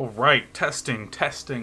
All right, testing,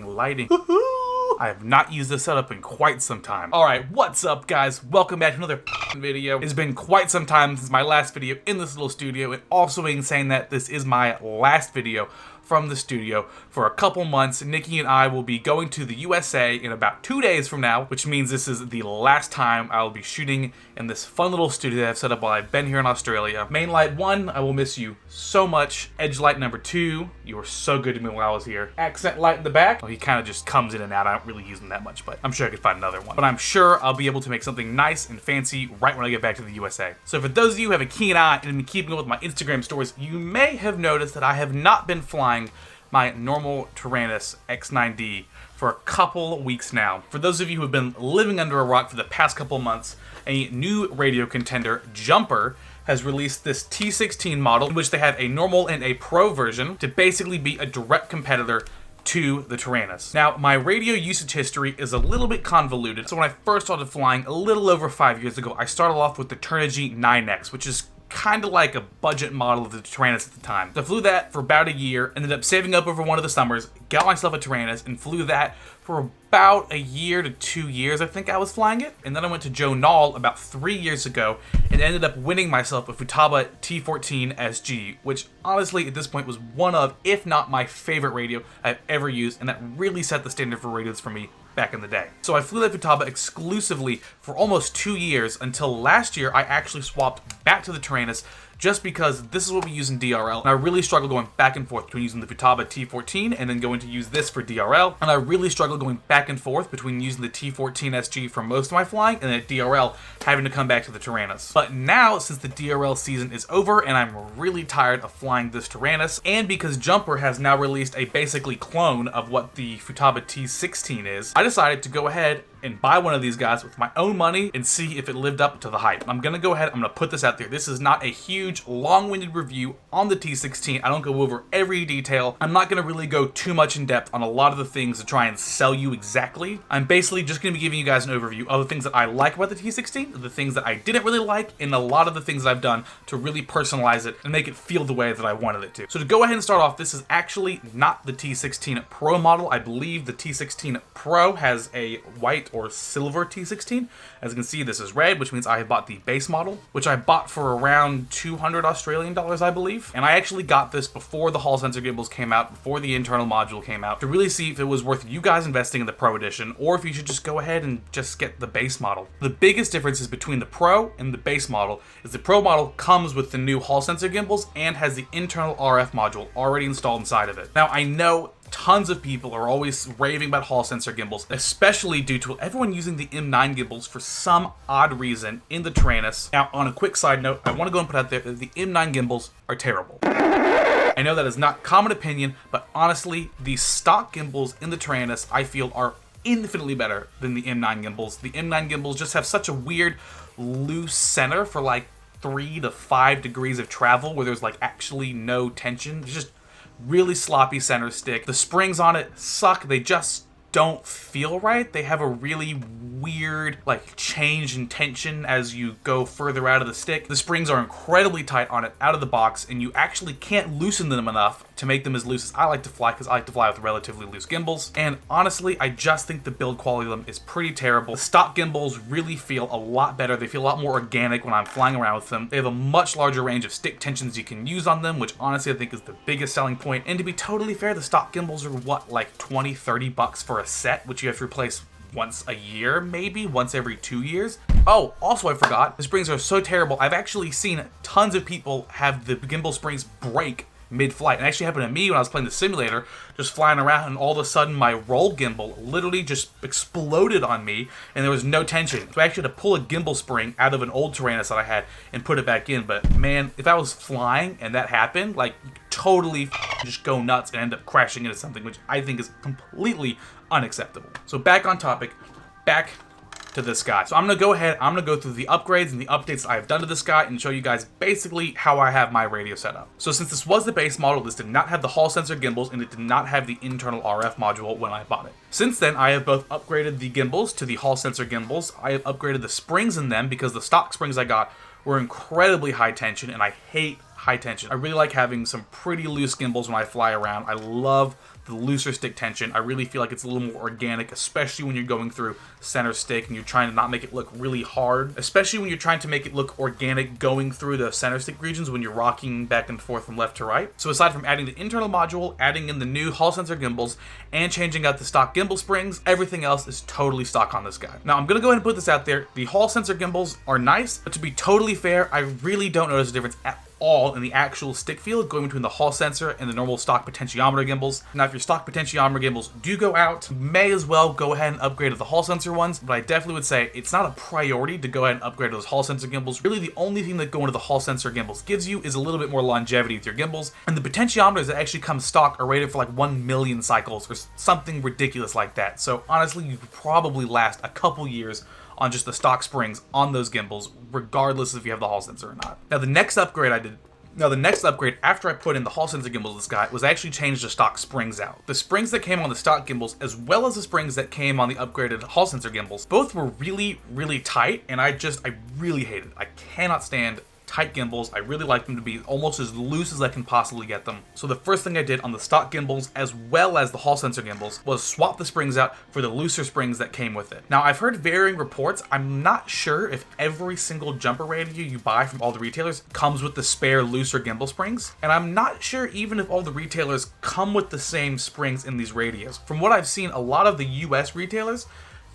lighting. I have not used this setup in quite some time. All right, what's up, guys? Welcome back to another video. It's been quite some time since my last video in this little studio, and also saying that this is my last video from the studio for a couple months. Nikki and I will be going to the USA in about 2 days from now, which means this is the last time I'll be shooting in this fun little studio that I've set up while I've been here in Australia. Main light 1, I will miss you so much. Edge light number 2, you were so good to me while I was here. Accent light in the back, well, he kind of just comes in and out. I don't really use him that much, but I'm sure I could find another one. But I'm sure I'll be able to make something nice and fancy right when I get back to the USA. So for those of you who have a keen eye and have been keeping up with my Instagram stories, you may have noticed that I have not been flying my normal Tyrannus X9D for a couple weeks now. For those of you who have been living under a rock for the past couple months, a new radio contender, Jumper, has released this T16 model, in which they have a normal and a pro version to basically be a direct competitor to the Tyrannus. Now, my radio usage history is a little bit convoluted, so when I first started flying a little over 5 years ago, I started off with the Turnigy 9X, which is kind of like a budget model of the Tyrannus at the time. So I flew that for about a year, ended up saving up over one of the summers, got myself a Tyrannus, and flew that for about a year to 2 years, I think I was flying it. And then I went to Joe Nall about 3 years ago and ended up winning myself a Futaba T14 SG, which honestly at this point was one of, if not my favorite radio I've ever used, and that really set the standard for radios for me back in the day. So I flew that Futaba exclusively for almost 2 years until last year I actually swapped back to the Tyrannus, just because this is what we use in DRL, and I really struggle going back and forth between using the Futaba T14 and then going to use this for DRL, and I really struggle going back and forth between using the T14 SG for most of my flying and at DRL having to come back to the Tyrannus. But now, since the DRL season is over and I'm really tired of flying this Tyrannus, and because Jumper has now released a basically clone of what the Futaba T16 is, I decided to go ahead and buy one of these guys with my own money and see if it lived up to the hype. I'm gonna go ahead, I'm gonna put this out there. This is not a huge, long-winded review on the T16. I don't go over every detail. I'm not gonna really go too much in depth on a lot of the things to try and sell you exactly. I'm basically just gonna be giving you guys an overview of the things that I like about the T16, the things that I didn't really like, and a lot of the things that I've done to really personalize it and make it feel the way that I wanted it to. So to go ahead and start off, this is actually not the T16 Pro model. I believe the T16 Pro has a white or silver T16. As you can see, this is red, which means I have bought the base model, which I bought for around 200 Australian dollars, I believe. And I actually got this before the Hall sensor gimbals came out, before the internal module came out, to really see if it was worth you guys investing in the Pro edition, or if you should just go ahead and just get the base model. The biggest differences between the Pro and the base model is the Pro model comes with the new Hall sensor gimbals and has the internal RF module already installed inside of it. Now, I know tons of people are always raving about Hall sensor gimbals, especially due to everyone using the M9 gimbals for some odd reason in the Tyrannus. Now, on a quick side note, I want to go and put out there that the M9 gimbals are terrible. I know that is not common opinion, but honestly, the stock gimbals in the Tyrannus, I feel, are infinitely better than the M9 gimbals. The M9 gimbals just have such a weird, loose center for like 3 to 5 degrees of travel where there's like actually no tension. It's just really sloppy center stick. The springs on it suck. They just don't feel right. They have a really weird like change in tension as you go further out of the stick. The springs are incredibly tight on it out of the box, and you actually can't loosen them enough to make them as loose as I like to fly, because I like to fly with relatively loose gimbals. And honestly, I just think the build quality of them is pretty terrible. The stock gimbals really feel a lot better. They feel a lot more organic when I'm flying around with them. They have a much larger range of stick tensions you can use on them, which honestly I think is the biggest selling point. And to be totally fair, the stock gimbals are what, like 20, 30 bucks for a set, which you have to replace once a year, maybe once every 2 years. Oh, also I forgot, the springs are so terrible. I've actually seen tons of people have the Gimble Springs break mid-flight. It actually happened to me when I was playing the simulator, just flying around, and all of a sudden my roll gimbal literally just exploded on me and there was no tension. So I actually had to pull a gimbal spring out of an old Tyrannus that I had and put it back in. But man, if I was flying and that happened, like totally just go nuts and end up crashing into something, which I think is completely unacceptable. So back on topic, back to this guy. So I'm gonna go ahead, I'm gonna go through the upgrades and the updates I've done to this guy and show you guys basically how I have my radio set up. So since this was the base model, this did not have the Hall sensor gimbals and it did not have the internal RF module when I bought it. Since then, I have both upgraded the gimbals to the Hall sensor gimbals. I have upgraded the springs in them because the stock springs I got were incredibly high tension and I hate high tension. I really like having some pretty loose gimbals when I fly around. I love the looser stick tension. I really feel like it's a little more organic, especially when you're going through center stick and you're trying to not make it look really hard, especially when you're trying to make it look organic going through the center stick regions when you're rocking back and forth from left to right. So aside from adding the internal module, adding in the new Hall sensor gimbals, and changing out the stock gimbal springs, everything else is totally stock on this guy. Now I'm gonna go ahead and put this out there. The Hall sensor gimbals are nice, but to be totally fair, I really don't notice a difference at all in the actual stick feel going between the Hall sensor and the normal stock potentiometer gimbals. Now, if your stock potentiometer gimbals do go out, you may as well go ahead and upgrade to the Hall sensor ones, but I definitely would say it's not a priority to go ahead and upgrade to those Hall sensor gimbals. Really, the only thing that going to the Hall sensor gimbals gives you is a little bit more longevity with your gimbals, and the potentiometers that actually come stock are rated for like 1 million cycles or something ridiculous like that. So honestly, you could probably last a couple years on just the stock springs on those gimbals, regardless if you have the Hall sensor or not. Now, the next upgrade after I put in the Hall sensor gimbals of this guy was actually change the stock springs out. The springs that came on the stock gimbals, as well as the springs that came on the upgraded Hall sensor gimbals, both were really, really tight, and I really hate it. I cannot stand tight gimbals. I really like them to be almost as loose as I can possibly get them. So the first thing I did on the stock gimbals as well as the Hall sensor gimbals was swap the springs out for the looser springs that came with it. Now, I've heard varying reports. I'm not sure if every single jumper radio you buy from all the retailers comes with the spare looser gimbal springs, and I'm not sure even if all the retailers come with the same springs in these radios. From what I've seen, a lot of the US retailers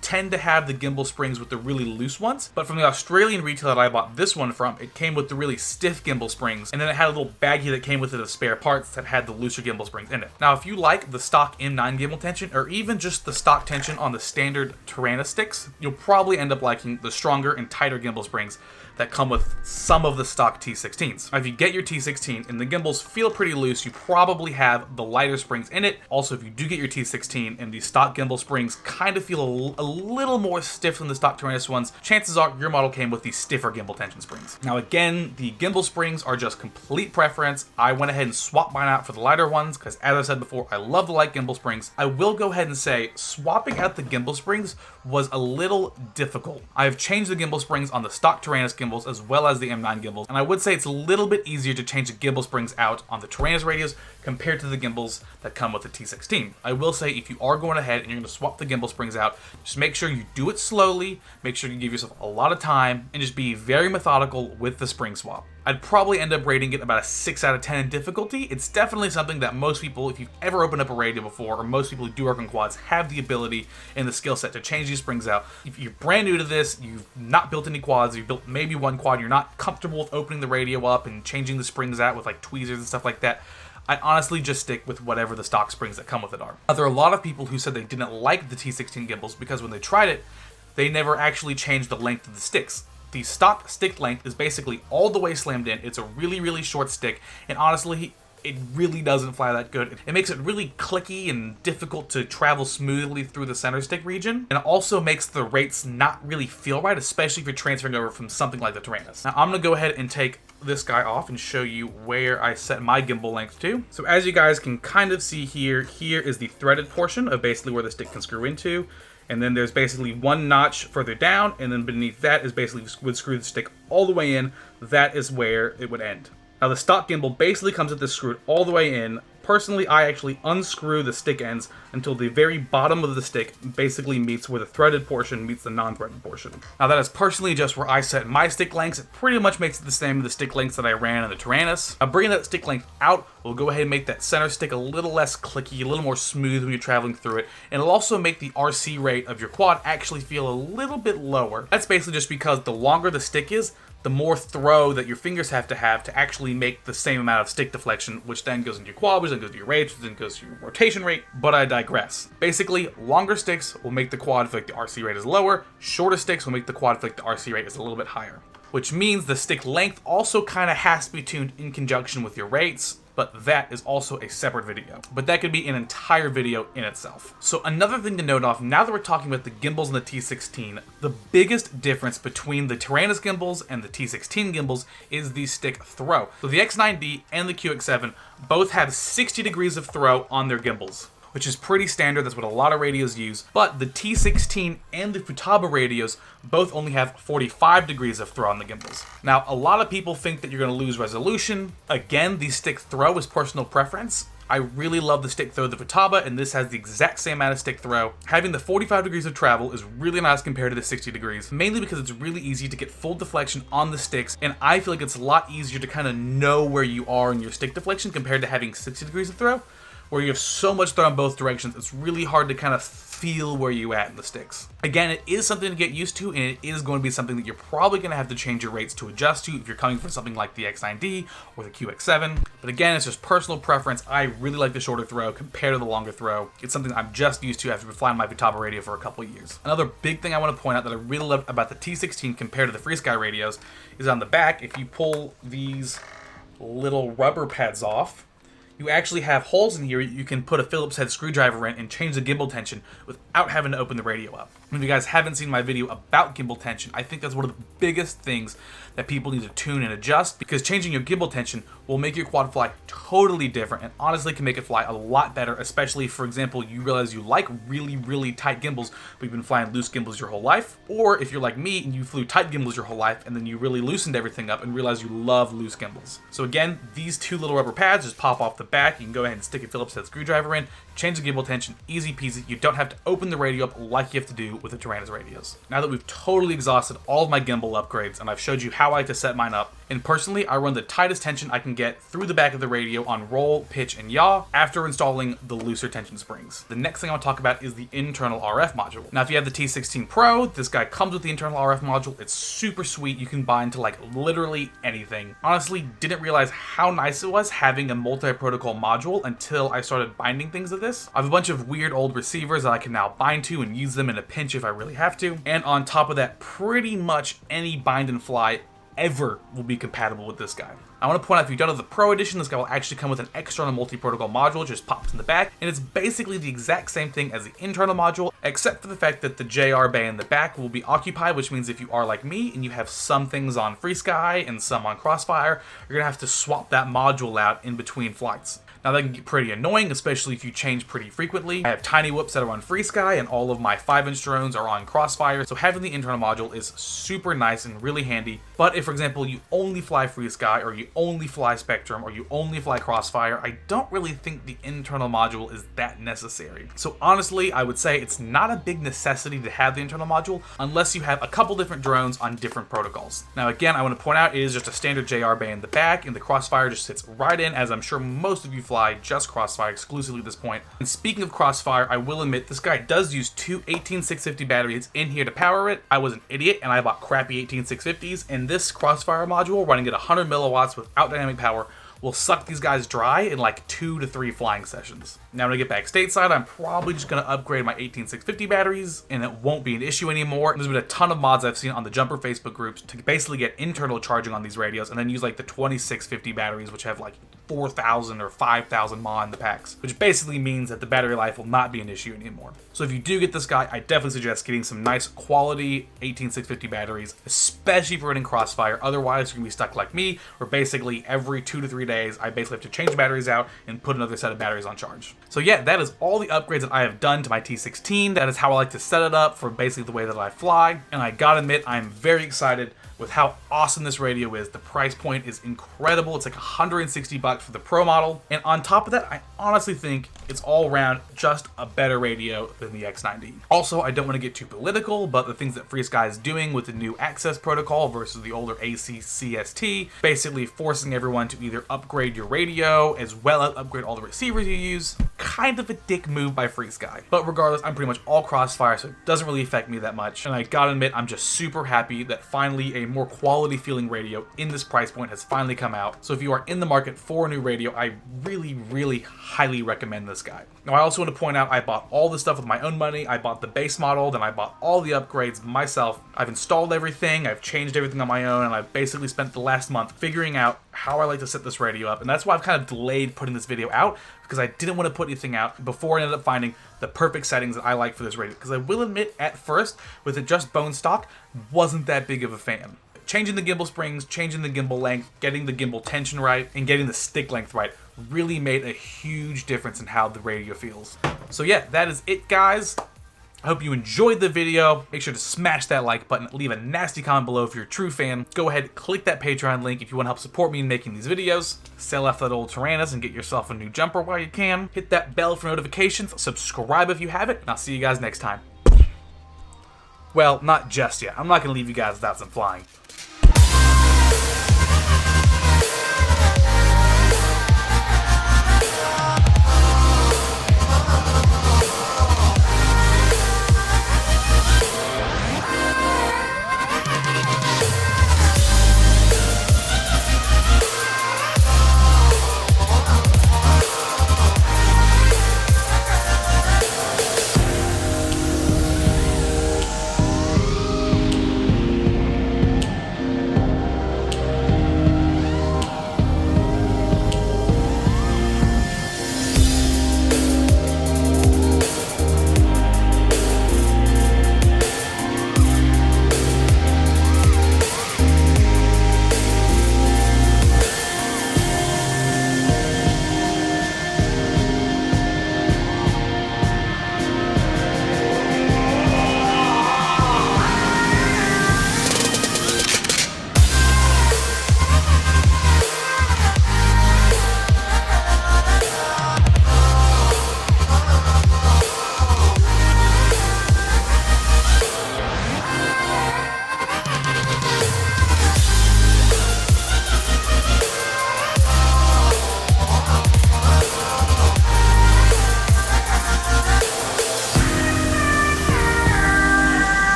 tend to have the gimbal springs with the really loose ones, but from the Australian retailer that I bought this one from, it came with the really stiff gimbal springs, and then it had a little baggie that came with it of spare parts that had the looser gimbal springs in it. Now, if you like the stock M9 gimbal tension, or even just the stock tension on the standard Tyrannus sticks, you'll probably end up liking the stronger and tighter gimbal springs that come with some of the stock T16s. Now, if you get your T16 and the gimbals feel pretty loose, you probably have the lighter springs in it. Also, if you do get your T16 and the stock gimbal springs kind of feel a little more stiff than the stock Tyrannus ones, chances are your model came with the stiffer gimbal tension springs. Now again, the gimbal springs are just complete preference. I went ahead and swapped mine out for the lighter ones because, as I said before, I love the light gimbal springs. I will go ahead and say swapping out the gimbal springs was a little difficult. I've changed the gimbal springs on the stock Tyrannus gimbals as well as the M9 gimbals, and I would say it's a little bit easier to change the gimbal springs out on the Tyrannus radios compared to the gimbals that come with the T16. I will say, if you are going ahead and you're going to swap the gimbal springs out, just make sure you do it slowly, make sure you give yourself a lot of time, and just be very methodical with the spring swap. I'd probably end up rating it about a 6 out of 10 in difficulty. It's definitely something that most people, if you've ever opened up a radio before, or most people who do work on quads, have the ability and the skill set to change these springs out. If you're brand new to this, you've not built any quads, you've built maybe one quad, you're not comfortable with opening the radio up and changing the springs out with like tweezers and stuff like that, I'd honestly just stick with whatever the stock springs that come with it are. Now, there are a lot of people who said they didn't like the T16 gimbals because when they tried it, they never actually changed the length of the sticks. The stock stick length is basically all the way slammed in. It's a really, really short stick, and honestly, it really doesn't fly that good. It makes it really clicky and difficult to travel smoothly through the center stick region, and it also makes the rates not really feel right, especially if you're transferring over from something like the Tyrannus. Now, I'm gonna go ahead and take this guy off and show you where I set my gimbal length to. So as you guys can kind of see here, here is the threaded portion of basically where the stick can screw into. And then there's basically one notch further down, and then beneath that is basically would screw the stick all the way in. That is where it would end. Now the stock gimbal basically comes with this screwed all the way in. Personally, I actually unscrew the stick ends until the very bottom of the stick basically meets where the threaded portion meets the non-threaded portion. Now that is personally just where I set my stick lengths. It pretty much makes it the same as the stick lengths that I ran in the Tyrannus. Now bringing that stick length out will go ahead and make that center stick a little less clicky, a little more smooth when you're traveling through it, and it'll also make the RC rate of your quad actually feel a little bit lower. That's basically just because the longer the stick is, the more throw that your fingers have to actually make the same amount of stick deflection, which then goes into your quad, which then goes to your rate, which then goes to your rotation rate, but I digress. Basically, longer sticks will make the quad feel like the RC rate is lower, shorter sticks will make the quad feel like the RC rate is a little bit higher. Which means the stick length also kind of has to be tuned in conjunction with your rates, but that is also a separate video. But that could be an entire video in itself. So another thing to note off, now that we're talking about the gimbals and the T16, the biggest difference between the Tyrannus gimbals and the T16 gimbals is the stick throw. So the X9D and the QX7 both have 60 degrees of throw on their gimbals, which is pretty standard. That's what a lot of radios use. But the T16 and the Futaba radios both only have 45 degrees of throw on the gimbals. Now, a lot of people think that you're going to lose resolution. Again, the stick throw is personal preference. I really love the stick throw of the Futaba, and this has the exact same amount of stick throw. Having the 45 degrees of travel is really nice compared to the 60 degrees, mainly because it's really easy to get full deflection on the sticks, and I feel like it's a lot easier to kind of know where you are in your stick deflection compared to having 60 degrees of throw, where you have so much throw in both directions. It's really hard to kind of feel where you at in the sticks. Again, it is something to get used to, and it is going to be something that you're probably going to have to change your rates to adjust to if you're coming from something like the X9D or the QX7. But again, it's just personal preference. I really like the shorter throw compared to the longer throw. It's something I'm just used to after been flying my Futaba radio for a couple of years. Another big thing I want to point out that I really love about the T16 compared to the FreeSky radios is on the back, if you pull these little rubber pads off, you actually have holes in here you can put a Phillips head screwdriver in and change the gimbal tension without having to open the radio up. And if you guys haven't seen my video about gimbal tension, I think that's one of the biggest things that people need to tune and adjust, because changing your gimbal tension will make your quad fly totally different and honestly can make it fly a lot better, especially, for example, you realize you like really, really tight gimbals, but you've been flying loose gimbals your whole life, or if you're like me and you flew tight gimbals your whole life and then you really loosened everything up and realize you love loose gimbals. So again, these two little rubber pads just pop off the back. You can go ahead and stick a Phillips head screwdriver in, change the gimbal tension, easy peasy. You don't have to open the radio up like you have to do with the Tyrannis radios. Now that we've totally exhausted all of my gimbal upgrades and I've showed you how I like to set mine up, and personally I run the tightest tension I can get through the back of the radio on roll, pitch, and yaw after installing the looser tension springs. The next thing I want to talk about is the internal RF module. Now if you have the T16 Pro, this guy comes with the internal RF module. It's super sweet. You can bind to like literally anything. Honestly, didn't realize how nice it was having a multi-protocol module until I started binding things to this. I have a bunch of weird old receivers that I can now bind to and use them in a pinch if I really have to. And on top of that, pretty much any bind and fly ever will be compatible with this guy. I want to point out, if you've done the Pro Edition, this guy will actually come with an external multi-protocol module, just pops in the back, and it's basically the exact same thing as the internal module, except for the fact that the JR bay in the back will be occupied, which means if you are like me and you have some things on FreeSky and some on Crossfire, you're going to have to swap that module out in between flights. Now that can get pretty annoying, especially if you change pretty frequently. I have tiny whoops that are on FreeSky and all of my 5-inch drones are on Crossfire, so having the internal module is super nice and really handy. But if, for example, you only fly FreeSky or you only fly Spectrum or you only fly Crossfire, I don't really think the internal module is that necessary. So honestly, I would say it's not a big necessity to have the internal module unless you have a couple different drones on different protocols. Now again, I want to point out, it is just a standard JR bay in the back, and the Crossfire just sits right in, as I'm sure most of you fly just Crossfire exclusively at this point. And speaking of Crossfire, I will admit this guy does use two 18650 batteries in here to power it. I was an idiot and I bought crappy 18650s, and this Crossfire module running at 100 milliwatts without dynamic power will suck these guys dry in like 2 to 3 flying sessions. Now when I get back stateside, I'm probably just going to upgrade my 18650 batteries and it won't be an issue anymore. There's been a ton of mods I've seen on the Jumper Facebook groups to basically get internal charging on these radios and then use like the 2650 batteries, which have like 4,000 or 5,000 mAh in the packs, which basically means that the battery life will not be an issue anymore. So if you do get this guy, I definitely suggest getting some nice quality 18650 batteries, especially for running Crossfire. Otherwise, you're going to be stuck like me, where basically every 2 to 3 days, I basically have to change the batteries out and put another set of batteries on charge. So yeah, that is all the upgrades that I have done to my T16. That is how I like to set it up for basically the way that I fly. And I gotta admit, I'm very excited with how awesome this radio is. The price point is incredible. It's like $160 for the Pro model. And on top of that, I honestly think it's all around just a better radio than the X9D. Also, I don't want to get too political, but the things that FreeSky is doing with the new access protocol versus the older ACCST, basically forcing everyone to either upgrade your radio as well as upgrade all the receivers you use, kind of a dick move by FreeSky. But regardless, I'm pretty much all Crossfire, so it doesn't really affect me that much. And I gotta admit, I'm just super happy that finally a more quality feeling radio in this price point has finally come out. So if you are in the market for a new radio, I really, really highly recommend this guy. Now I also want to point out, I bought all this stuff with my own money. I bought the base model, then I bought all the upgrades myself. I've installed everything, I've changed everything on my own, and I've basically spent the last month figuring out how I like to set this radio up. And that's why I've kind of delayed putting this video out, because I didn't want to put anything out before I ended up finding the perfect settings that I like for this radio. Because I will admit, at first, with it just bone stock, wasn't that big of a fan. Changing the gimbal springs, changing the gimbal length, getting the gimbal tension right, and getting the stick length right really made a huge difference in how the radio feels. So yeah, that is it, guys. I hope you enjoyed the video. Make sure to smash that like button, leave a nasty comment below if you're a true fan. Go ahead, click that Patreon link if you want to help support me in making these videos. Sell off that old Tyrannus and get yourself a new jumper while you can. Hit that bell for notifications, subscribe if you haven't, and I'll see you guys next time. Well, not just yet. I'm not going to leave you guys without some flying.